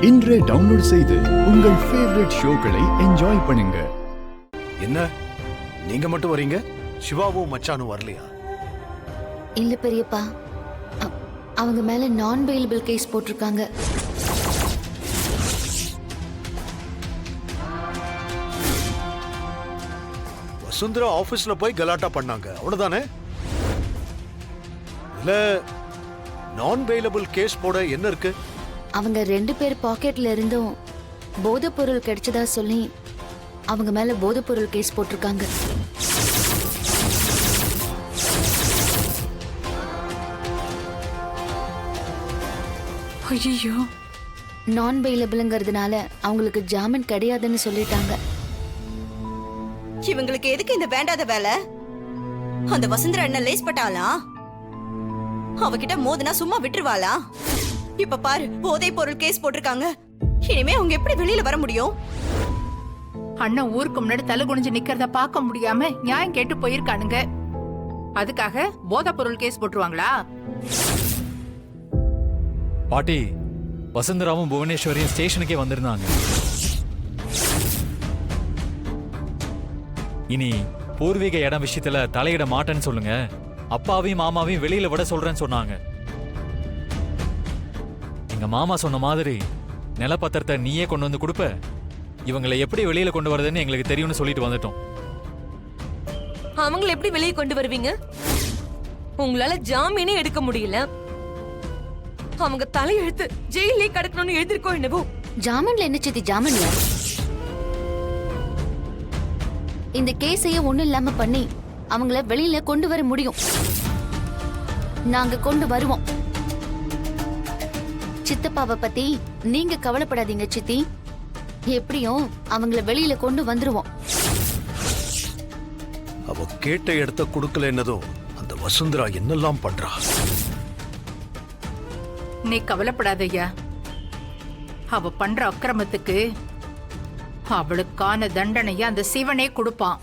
இன்றே டவுன்லோட் செய்து உங்கள் ஃபேவரட் ஷோக்களை என்ஜாய் பண்ணுங்க. என்ன நீங்க மட்டும் வரீங்க? சிவாவும் மச்சானும் வரலையா? இல்ல பெரியப்பா, அவங்க மேல நான் பெயிலபிள் கேஸ் போட்டிருக்காங்க. வசுந்தரா ஆபீஸ்ல போய் கலாட்டா பண்ணாங்க, அவ்வளவுதானே? இல்ல நான் பெயிலபிள் கேஸ் போட என்ன இருக்கு? அவங்க 2 பேர் பாக்கெட்ல இருந்தும் போதைப் பொருள் கிடைச்சதா சொல்லி அவங்க மேல போதைப் பொருள் கேஸ் போட்டிருக்காங்க. ஐயோ, நான் பெயிலபிள்ங்கிறதுனால அவங்களுக்கு ஜாமீன் கிடையாதுன்னு சொல்லிட்டாங்க. இவங்களுக்கு எதுக்கு இந்த வேண்டாத வேலை? அந்த வசுந்தரா என்ன லேஸ் பட்டாளா? அவகிட்ட மோதுனா சும்மா விட்டுருவாளா? இப்ப பாரு, போதைப் பொருள் கேஸ் போட்டிருக்காங்க. இனிமே அவங்க எப்படி வெளியில வர முடியும்? அண்ணன் ஊருக்கு முன்னாடி தலை குனிஞ்சு நிக்கிறத பார்க்க முடியாம நியாயம் கேட்டு போயிருக்கானுங்க. அதுக்காக போதைப் பொருள் கேஸ் போட்டுருவாங்களா? பாட்டி, வசுந்தராவும் புவனேஸ்வரியும் ஸ்டேஷனுக்கே வந்திருந்தாங்க. இனி பூர்வீக இடம் விஷயத்துல தலையிட மாட்டேன்னு சொல்லுங்க. அப்பாவையும் மாமாவையும் வெளியில விட சொல்றேன்னு சொன்னாங்க. எங்க மாமா சொன்ன மாதிரி நிலப்பத்திரத்தை நீயே கொண்டு வந்து கொடுப்ப, இவங்களை எப்படி வெளியில கொண்டு வரதுன்னு எங்களுக்கு தெரியும்னு சொல்லிட்டு வந்துட்டோம். அவங்களை எப்படி வெளியே கொண்டு வருவீங்க? உங்களால ஜாமீனே எடுக்க முடியல. அவங்க தலையெழுத்து ஜெயிலே கடக்கணும்னு எழுதிருக்கோம் என்னவோ. ஜாமீன்ல என்ன சித்தி? ஜாமீன்ல இந்த கேஸையே ஒண்ணும் இல்லாம பண்ணி அவங்கள வெளியில கொண்டு வர முடியும். நாங்க கொண்டு வருவோம். சித்தப்பாவை பத்தி நீங்க கவலைப்படாதீங்க சித்தி. எப்படியும் அவங்கள வெளியில கொண்டு வந்துருவோம். அவ கேட்ட இடத்த கொடுக்கல என்னதோ அந்த வசுந்தரா என்னெல்லாம் பண்றா? நீ கவலைப்படாத ஐயா. அவ பண்ற அக்கிரமத்துக்கு அவளுக்கான தண்டனைய அந்த சிவனே கொடுப்பான்.